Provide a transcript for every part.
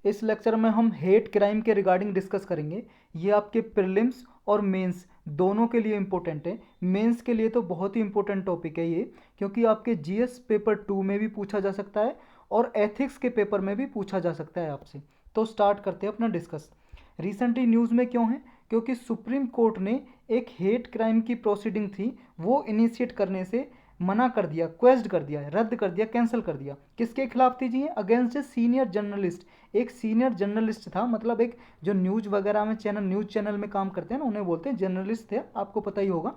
इस लेक्चर में हम हेट क्राइम के रिगार्डिंग डिस्कस करेंगे। ये आपके प्रीलिम्स और मेंस दोनों के लिए इम्पोर्टेंट है। मेंस के लिए तो बहुत ही इम्पोर्टेंट टॉपिक है ये, क्योंकि आपके जीएस पेपर 2 में भी पूछा जा सकता है और एथिक्स के पेपर में भी पूछा जा सकता है आपसे। तो स्टार्ट करते हैं अपना डिस्कस। रिसेंटली न्यूज़ में क्यों है? क्योंकि सुप्रीम कोर्ट ने एक हेट क्राइम की प्रोसीडिंग थी वो इनिशिएट करने से मना कर दिया, क्वेश्ड कर दिया, रद्द कर दिया, कैंसिल कर दिया। किसके खिलाफ थी जी? Against a senior journalist. एक सीनियर जर्नलिस्ट था, मतलब एक जो न्यूज़ वगैरह में चैनल, न्यूज़ चैनल में काम करते हैं ना, उन्हें बोलते हैं जर्नलिस्ट थे, आपको पता ही होगा।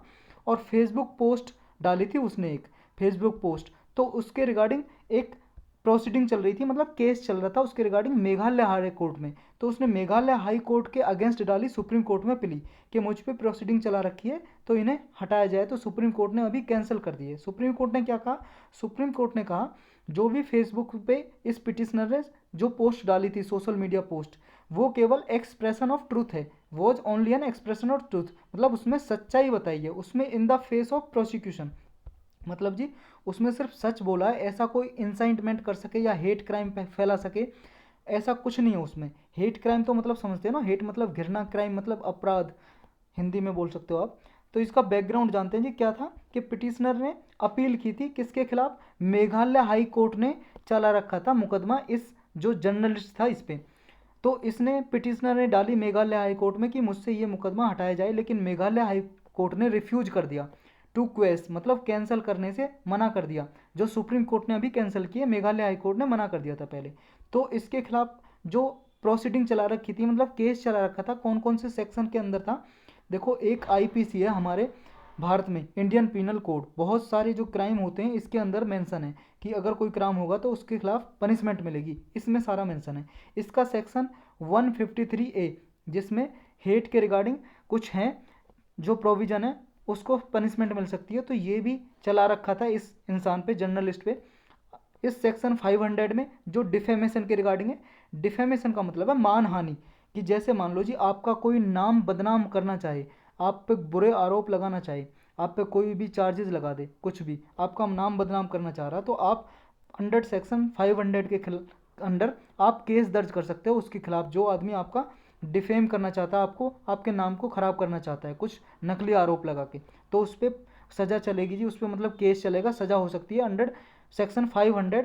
और फेसबुक पोस्ट डाली थी उसने, एक फेसबुक पोस्ट, तो उसके रिगार्डिंग एक प्रोसीडिंग चल रही थी, मतलब केस चल रहा था उसके रिगार्डिंग मेघालय हाई कोर्ट में। तो उसने मेघालय हाई कोर्ट के अगेंस्ट डाली सुप्रीम कोर्ट में प्ली कि मुझ पे प्रोसीडिंग चला रखी है तो इन्हें हटाया जाए। तो सुप्रीम कोर्ट ने अभी कैंसिल कर दी है। सुप्रीम कोर्ट ने क्या कहा? सुप्रीम कोर्ट ने कहा जो भी फेसबुक पे इस पिटिशनर ने जो पोस्ट डाली थी, सोशल मीडिया पोस्ट, वो केवल एक्सप्रेशन ऑफ ट्रूथ है, was only an expression of truth, मतलब उसमें सच्चाई बताई है, उसमें in the face of prosecution, मतलब जी उसमें सिर्फ सच बोला है, ऐसा कोई इंसाइटमेंट कर सके या हेट क्राइम फैला सके ऐसा कुछ नहीं है उसमें। हेट क्राइम तो मतलब समझते हैं ना, हेट मतलब घृणा, क्राइम मतलब अपराध, हिंदी में बोल सकते हो आप। तो इसका बैकग्राउंड जानते हैं जी क्या था कि पिटिशनर ने अपील की थी किसके खिलाफ? मेघालय हाई कोर्ट ने चला रखा था मुकदमा इस जो जर्नलिस्ट था इस पे। तो इसने पिटिशनर ने डाली मेघालय हाई कोर्ट में कि मुझसे ये मुकदमा हटाया जाए, लेकिन मेघालय हाई कोर्ट ने रिफ्यूज कर दिया टू क्वेस, मतलब कैंसिल करने से मना कर दिया। जो सुप्रीम कोर्ट ने अभी कैंसिल किया, मेघालय हाई कोर्ट ने मना कर दिया था पहले। तो इसके खिलाफ जो प्रोसीडिंग चला रखी थी, मतलब केस चला रखा था, कौन कौन से सेक्शन के अंदर था? देखो, एक आईपीसी है हमारे भारत में, इंडियन पीनल कोड, बहुत सारे जो क्राइम होते हैं इसके अंदर मेंशन है कि अगर कोई क्राइम होगा तो उसके खिलाफ पनिशमेंट मिलेगी, इसमें सारा मेंशन है। इसका सेक्शन 153A, जिसमें हेट के रिगार्डिंग कुछ हैं जो प्रोविजन है, उसको पनिशमेंट मिल सकती है। तो ये भी चला रखा था इस इंसान पे, जर्नलिस्ट पे। इस सेक्शन 500 में जो डिफेमेशन के रिगार्डिंग है, डिफेमेशन का मतलब है मानहानि, कि जैसे मान लो जी आपका कोई नाम बदनाम करना चाहे, आप पे बुरे आरोप लगाना चाहे, आप पे कोई भी चार्जेस लगा दे, कुछ भी आपका नाम बदनाम करना चाह रहा, तो आप अंडर सेक्शन 500 के अंडर आप केस दर्ज कर सकते हो उसके खिलाफ, जो आदमी आपका डिफेम करना चाहता है, आपको आपके नाम को ख़राब करना चाहता है कुछ नकली आरोप लगा के, तो उस पर सज़ा चलेगी जी, उस पर मतलब केस चलेगा, सज़ा हो सकती है अंडर सेक्शन 500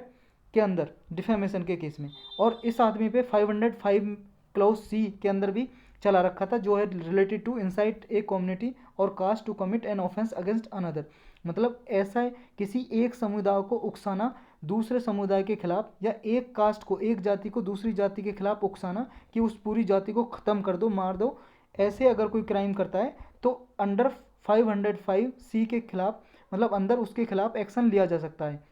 के अंदर डिफेमेशन के केस में। और इस आदमी पे 505 क्लॉज सी के अंदर भी चला रखा था, जो है related to incite a community और caste to commit an offence against another, मतलब ऐसा है किसी एक समुदाय को उकसाना दूसरे समुदाय के खिलाफ, या एक कास्ट को, एक जाति को दूसरी जाति के खिलाफ उकसाना कि उस पूरी जाति को ख़त्म कर दो, मार दो, ऐसे अगर कोई क्राइम करता है तो अंडर 505C के खिलाफ, मतलब अंदर उसके खिलाफ एक्शन लिया जा सकता है।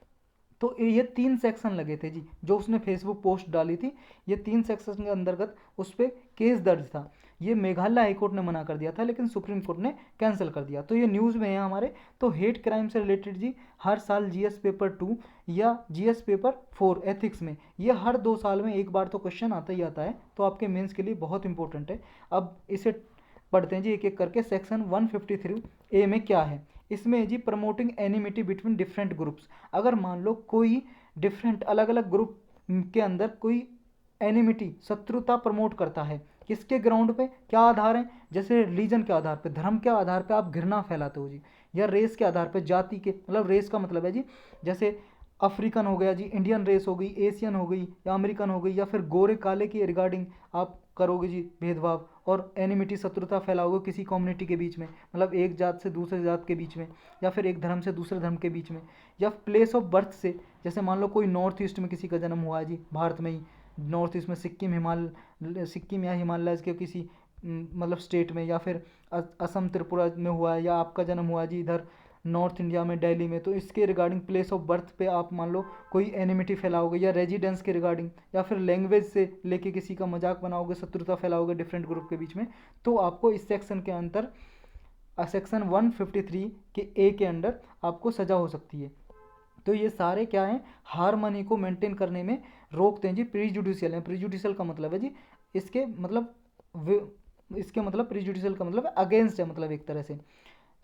तो ये 3 सेक्शन लगे थे जी, जो उसने फेसबुक पोस्ट डाली थी, ये 3 सेक्शन के अंतर्गत उस पर केस दर्ज था। ये मेघालय हाईकोर्ट ने मना कर दिया था, लेकिन सुप्रीम कोर्ट ने कैंसिल कर दिया। तो ये न्यूज़ में है हमारे। तो हेट क्राइम से रिलेटेड जी हर साल जीएस पेपर 2 या जीएस पेपर 4 एथिक्स में, ये हर 2 साल में एक बार तो क्वेश्चन आता ही आता है, तो आपके मेंस के लिए बहुत इंपॉर्टेंट है। अब इसे पढ़ते हैं जी एक एक करके। सेक्शन 153A में क्या है? इसमें जी promoting enmity between different groups. अगर मान लो कोई डिफरेंट अलग अलग ग्रुप के अंदर कोई एनिमिटी, शत्रुता प्रमोट करता है, किसके ग्राउंड पे, क्या आधार है? जैसे रिलीजन के आधार पे, धर्म के आधार पे आप घृणा फैलाते हो जी, या रेस के आधार पे, जाति के, मतलब रेस का मतलब है जी जैसे अफ्रीकन हो गया जी, इंडियन रेस हो गई, एशियन हो गई, या अमेरिकन हो गई, या फिर गोरे काले की रिगार्डिंग आप करोगे जी भेदभाव और एनिमिटी, शत्रुता फैलाओगे किसी कम्युनिटी के बीच में, मतलब एक जात से दूसरे जात के बीच में, या फिर एक धर्म से दूसरे धर्म के बीच में, या प्लेस ऑफ बर्थ से, जैसे मान लो कोई नॉर्थ ईस्ट में किसी का जन्म हुआ है जी, भारत में ही नॉर्थ ईस्ट में, सिक्किम या हिमालय के किसी मतलब स्टेट में, या फिर असम त्रिपुरा में हुआ है, या आपका जन्म हुआ है जी इधर नॉर्थ इंडिया में दिल्ली में, तो इसके रिगार्डिंग प्लेस ऑफ बर्थ पे आप मान लो कोई एनिमिटी फैलाओगे, या रेजिडेंस के रिगार्डिंग, या फिर लैंग्वेज से लेके किसी का मजाक बनाओगे, शत्रुता फैलाओगे डिफरेंट ग्रुप के बीच में, तो आपको इस सेक्शन के अंदर सेक्शन 153 के ए के अंडर आपको सज़ा हो सकती है। तो ये सारे क्या हैं? हारमनी को मेंटेन करने में रोकते हैं जी, प्रीजुडिशियल है। प्रीजुडिशियल का मतलब है जी इसके मतलब प्रीजुडिशियल का मतलब अगेंस्ट है, मतलब एक तरह से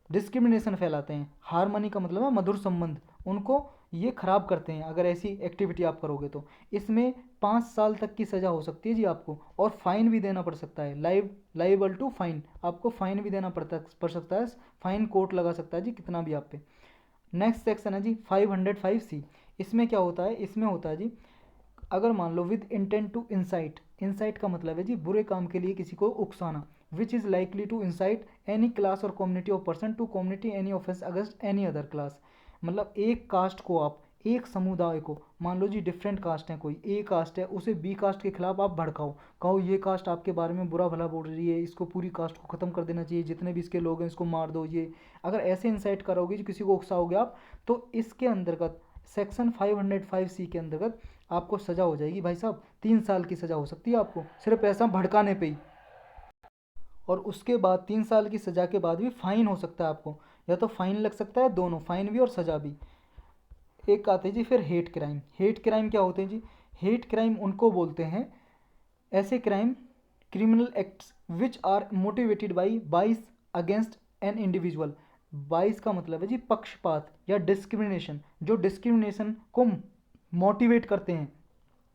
डिस्क्रिमिनेशन फैलाते हैं। हारमनी का मतलब है मधुर संबंध, उनको ये ख़राब करते हैं अगर ऐसी एक्टिविटी आप करोगे तो। इसमें 5 साल तक की सज़ा हो सकती है जी आपको, और फाइन भी देना पड़ सकता है। लाइबल टू फाइन, आपको फाइन भी देना पड़ सकता है। फाइन कोर्ट लगा सकता है जी कितना भी आप पे। नेक्स्ट सेक्शन है जी 505C। इसमें क्या होता है, इसमें होता है जी अगर मान लो with intent to incite, incite का मतलब है जी बुरे काम के लिए किसी को उकसाना, which is likely to incite any class और community of person to community any offence against any other class. मतलब एक कास्ट को आप, एक समुदाय को, मान लो जी डिफरेंट कास्ट है, कोई ए कास्ट है, उसे बी कास्ट के खिलाफ आप भड़काओ, कहो ये कास्ट आपके बारे में बुरा भला बोल रही है, इसको पूरी कास्ट को ख़त्म कर देना चाहिए, जितने भी इसके लोग हैं इसको मार दो, ये अगर ऐसे इंसाइट करोगे जी, किसी को उकसाओगे आप, तो इसके अंतर्गत सेक्शन 505C के अंतर्गत आपको सज़ा हो जाएगी भाई साहब, 3 साल की सज़ा हो सकती है आपको, सिर्फ ऐसा भड़काने पे ही। और उसके बाद 3 साल की सज़ा के बाद भी फाइन हो सकता है आपको, या तो फाइन लग सकता है, दोनों, फाइन भी और सज़ा भी। एक आते हैं जी फिर हेट क्राइम। हेट क्राइम क्या होते हैं जी? हेट क्राइम उनको बोलते हैं ऐसे crime, criminal acts which are motivated by bias against an individual. Bias का मतलब है जी पक्षपात या डिस्क्रिमिनेशन, जो डिस्क्रिमिनेशन को मोटिवेट करते हैं,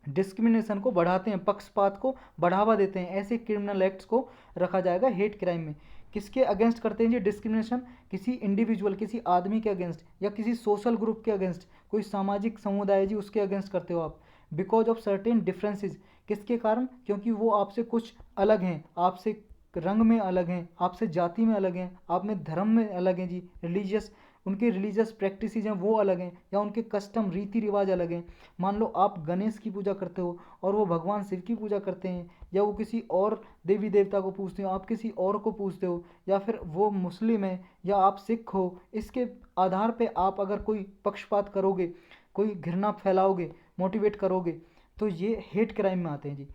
डिस्क्रिमिनेशन को बढ़ाते हैं, पक्षपात को बढ़ावा देते हैं, ऐसे क्रिमिनल एक्ट्स को रखा जाएगा हेट क्राइम में। किसके अगेंस्ट करते हैं जी डिस्क्रिमिनेशन? किसी इंडिविजुअल, किसी आदमी के अगेंस्ट, या किसी सोशल ग्रुप के अगेंस्ट, कोई सामाजिक समुदाय जी उसके अगेंस्ट करते हो आप। बिकॉज ऑफ सर्टेन डिफरेंसेस, किसके कारण? क्योंकि वो आपसे कुछ अलग हैं, आपसे रंग में अलग हैं, आपसे जाति में अलग हैं, आप में धर्म में अलग हैं जी, रिलीजियस, उनके रिलीजियस प्रैक्टिसेस हैं वो अलग हैं, या उनके कस्टम रीति रिवाज अलग हैं। मान लो आप गणेश की पूजा करते हो और वो भगवान शिव की पूजा करते हैं, या वो किसी और देवी देवता को पूजते हो, आप किसी और को पूजते हो, या फिर वो मुस्लिम है या आप सिख हो, इसके आधार पे आप अगर कोई पक्षपात करोगे, कोई घृणा फैलाओगे, मोटिवेट करोगे, तो ये हेट क्राइम में आते हैं जी।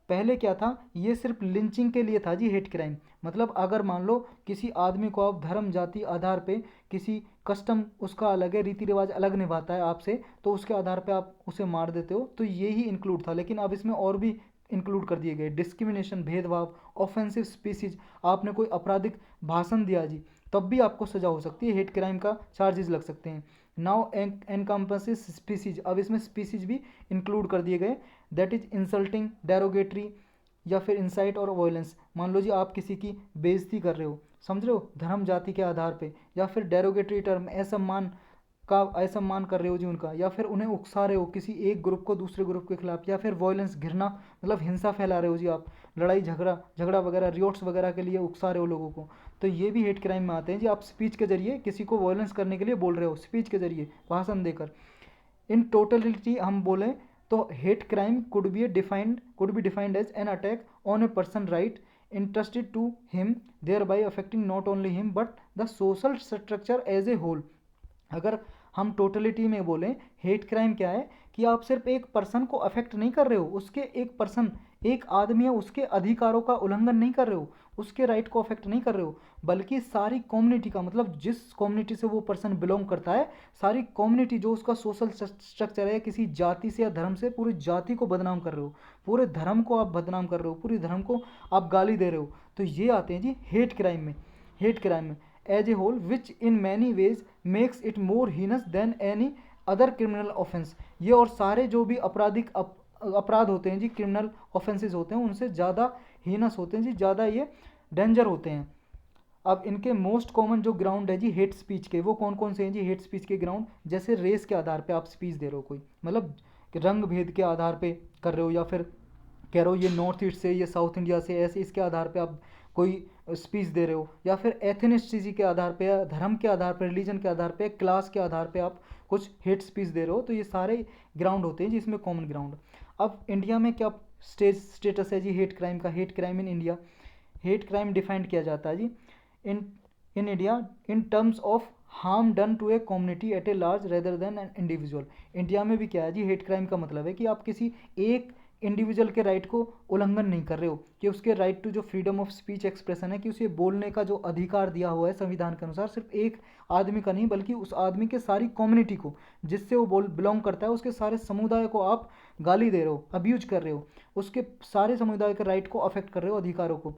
पहले क्या था, ये सिर्फ लिंचिंग के लिए था जी हेट क्राइम। मतलब अगर मान लो किसी आदमी को आप धर्म जाति आधार पे, किसी कस्टम उसका अलग है, रीति रिवाज अलग निभाता है आपसे, तो उसके आधार पे आप उसे मार देते हो, तो ये ही इंक्लूड था। लेकिन अब इसमें और भी इंक्लूड कर दिए गए, डिस्क्रिमिनेशन, भेदभाव, ऑफेंसिव स्पीसीज, आपने कोई आपराधिक भाषण दिया जी, तब भी आपको सजा हो सकती है, हेट क्राइम का चार्जेस लग सकते हैं। नाउ एनकम्पसेस स्पीसीज, अब इसमें स्पीसीज भी इंक्लूड कर दिए गए, दैट इज इंसल्टिंग, डेरोगेटरी, या फिर इंसाइट और वायलेंस। मान लो जी आप किसी की बेइज्जती कर रहे हो, समझ रहे हो, धर्म जाति के आधार पे, या फिर डेरोगेटरी टर्म, असम्मान कर रहे हो जी उनका, या फिर उन्हें उकसा रहे हो किसी एक ग्रुप को दूसरे ग्रुप के खिलाफ, या फिर वायलेंस, घृणा, मतलब हिंसा फैला रहे हो जी आप, लड़ाई झगड़ा झगड़ा वगैरह, रियोट्स वगैरह के लिए उकसा रहे हो लोगों को, तो ये भी हेट क्राइम में आते हैं जी। आप स्पीच के जरिए किसी को वायलेंस करने के लिए बोल रहे हो, स्पीच के जरिए, भाषण देकर। इन टोटलिटी हम बोलें तो hate crime could be defined as an attack on a person right interested to him, there by affecting not only him but the social structure as a whole. अगर हम totality में बोलें, hate crime क्या है कि आप सिर्फ एक पर्सन को अफेक्ट नहीं कर रहे हो, उसके एक पर्सन, एक आदमी है, उसके अधिकारों का उल्लंघन नहीं कर रहे हो, उसके राइट को अफेक्ट नहीं कर रहे हो, बल्कि सारी कम्युनिटी का, मतलब जिस कम्युनिटी से वो पर्सन बिलोंग करता है, सारी कम्युनिटी जो उसका सोशल स्ट्रक्चर है, किसी जाति से या धर्म से, पूरी जाति को बदनाम कर रहे हो, पूरे धर्म को आप बदनाम कर रहे हो, पूरी धर्म को आप गाली दे रहे हो, तो ये आते हैं जी हेट क्राइम में। हेट क्राइम में as a whole which in many ways makes it more heinous than any other criminal offence. ये और सारे जो भी आपराधिक अपराध होते हैं जी, क्रिमिनल ऑफेंसेस होते हैं, उनसे ज़्यादा हीनस होते हैं जी, ज़्यादा ये डेंजर होते हैं। अब इनके मोस्ट कॉमन जो ग्राउंड है जी हेट स्पीच के, वो कौन कौन से हैं जी हेट स्पीच के ग्राउंड? जैसे रेस के आधार पे आप स्पीच दे रहे हो, कोई मतलब रंग भेद के आधार पे कर रहे हो, या फिर कह रहे हो ये नॉर्थ ईस्ट से, ये साउथ इंडिया से, ऐसे इसके आधार पे आप कोई स्पीच दे रहे हो, या फिर एथनिसिटी के आधार पे, या धर्म के आधार पे, रिलीजन के आधार पे, क्लास के आधार पे आप कुछ हेट स्पीच दे रहे हो, तो ये सारे ग्राउंड होते हैं जिसमें कॉमन ग्राउंड। अब इंडिया में क्या स्टेटस है जी हेट क्राइम का? Hate crime in India, hate crime defined किया जाता है जी in in India in terms of harm done to a community at a large rather than an individual. India में भी क्या है जी, हेट क्राइम का मतलब है कि आप किसी एक इंडिविजुअल के राइट को उल्लंघन नहीं कर रहे हो, कि उसके राइट टू जो फ्रीडम ऑफ स्पीच एक्सप्रेशन है, कि उसे बोलने का जो अधिकार दिया हुआ है संविधान के अनुसार, सिर्फ एक आदमी का नहीं, बल्कि उस आदमी के सारी कम्युनिटी को, जिससे वो बिलोंग करता है, उसके सारे समुदाय को आप गाली दे रहे हो, अब्यूज कर रहे हो, उसके सारे समुदाय के राइट को अफेक्ट कर रहे हो, अधिकारों को,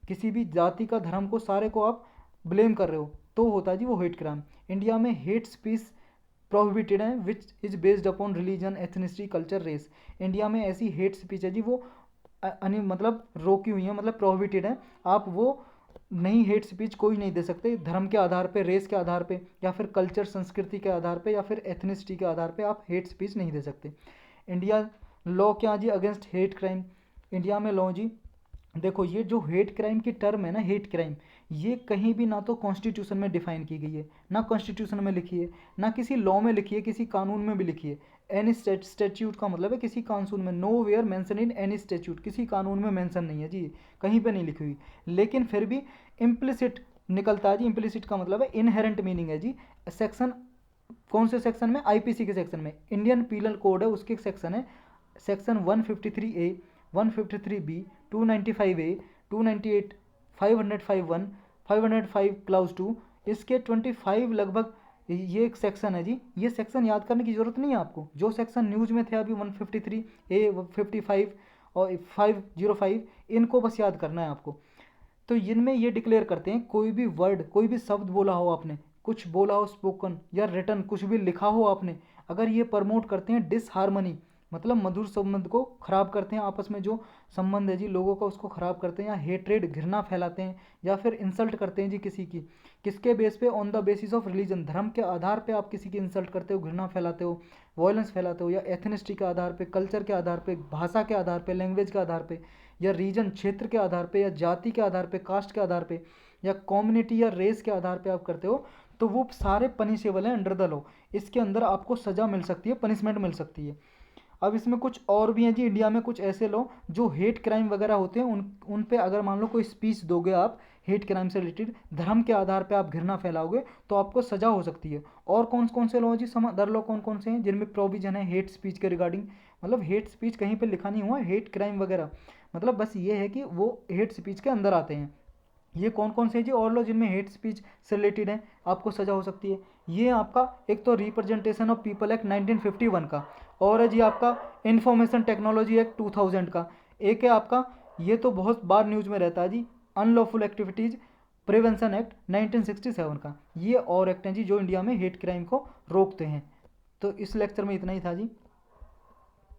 किसी भी जाति का, धर्म को, सारे को आप ब्लेम कर रहे हो, तो होता है जी वो हेट क्राइम। इंडिया में हेट स्पीच प्रोहिबिटेड हैं which is based upon religion, ethnicity, culture, race. India में ऐसी हेट स्पीच है जी वो मतलब रोकी हुई है, मतलब प्रोहिबिटेड है। आप वो नहीं, हेट स्पीच कोई नहीं दे सकते धर्म के आधार पे, रेस के आधार पे, या फिर कल्चर संस्कृति के आधार पे, या फिर एथनिसिटी के आधार पे आप हेट स्पीच नहीं दे सकते। इंडिया लॉ क्या जी अगेंस्ट हेट क्राइम? इंडिया में लॉ जी देखो, ये जो हेट क्राइम की टर्म है ना, हेट क्राइम, ये कहीं भी ना तो कॉन्स्टिट्यूशन में डिफाइन की गई है, ना कॉन्स्टिट्यूशन में लिखी है, ना किसी लॉ में लिखी है, किसी कानून में भी लिखी है। एनी स्टैट्यूट का मतलब है किसी कानून में, nowhere mention in any statute, किसी कानून में मेंशन नहीं है जी, कहीं पे नहीं लिखी हुई। लेकिन फिर भी इम्प्लिसिट निकलता है जी। इम्प्लिसिट का मतलब है इनहेरेंट मीनिंग है जी। सेक्शन, कौन से सेक्शन में? आईपीसी के सेक्शन में, इंडियन पीनल कोड है उसके सेक्शन है, section 153A, 153B, 295A, 298, 505(1), 505 clause 2, इसके 25 लगभग ये एक सेक्शन है जी। ये सेक्शन याद करने की जरूरत नहीं है आपको, जो सेक्शन न्यूज में थे अभी 153A, 55 और 505, इनको बस याद करना है आपको। तो इनमें ये डिक्लेयर करते हैं कोई भी वर्ड, कोई भी शब्द बोला हो आपने, कुछ बोला हो स्पोकन या रिटन, कुछ भी लिखा हो आपने, अगर ये प्रमोट करते हैं डिसहार्मनी, मतलब मधुर संबंध को खराब करते हैं, आपस में जो संबंध है जी लोगों का उसको खराब करते हैं, या हेट्रेड, घृणा फैलाते हैं, या फिर इंसल्ट करते हैं जी किसी की, किसके बेस पे? On the basis of religion, धर्म के आधार पे आप किसी की इंसल्ट करते हो, घृणा फैलाते हो, वायलेंस फैलाते हो, या एथनिसिटी के आधार पे, कल्चर के आधार पे, भाषा के आधार पे, लैंग्वेज के आधार पे, या रीजन, क्षेत्र के आधार पे, या जाति के आधार पे, कास्ट के आधार पे, या कम्युनिटी या रेस के आधार पे आप करते हो, तो वो सारे पनिशेबल हैं अंडर द लॉ। इसके अंदर आपको सज़ा मिल सकती है, पनिशमेंट मिल सकती है। अब इसमें कुछ और भी हैं जी, इंडिया में कुछ ऐसे लॉ जो हेट क्राइम वगैरह होते हैं उन पे अगर मान लो कोई स्पीच दोगे आप हेट क्राइम से रिलेटेड, धर्म के आधार पे आप घृणा फैलाओगे, तो आपको सजा हो सकती है। और कौन कौन से लॉ जी, अदर लॉ कौन कौन से हैं जिनमें प्रोविजन है हेट स्पीच के रिगार्डिंग? मतलब हेट स्पीच कहीं पे लिखा नहीं हुआ हेट क्राइम वगैरह, मतलब बस ये है कि वो हेट स्पीच के अंदर आते हैं। ये कौन कौन से जी और लॉ जिनमें हेट स्पीच से रिलेटेड है आपको सजा हो सकती है? ये आपका एक तो रिप्रेजेंटेशन ऑफ पीपल एक्ट 1951 का, और है जी आपका इंफॉर्मेशन टेक्नोलॉजी एक्ट 2000 का, एक है आपका, ये तो बहुत बार न्यूज में रहता है जी, अनलॉफुल एक्टिविटीज़ प्रिवेंशन एक्ट 1967 का। ये और एक्ट हैं जी जो इंडिया में हेट क्राइम को रोकते हैं। तो इस लेक्चर में इतना ही था जी।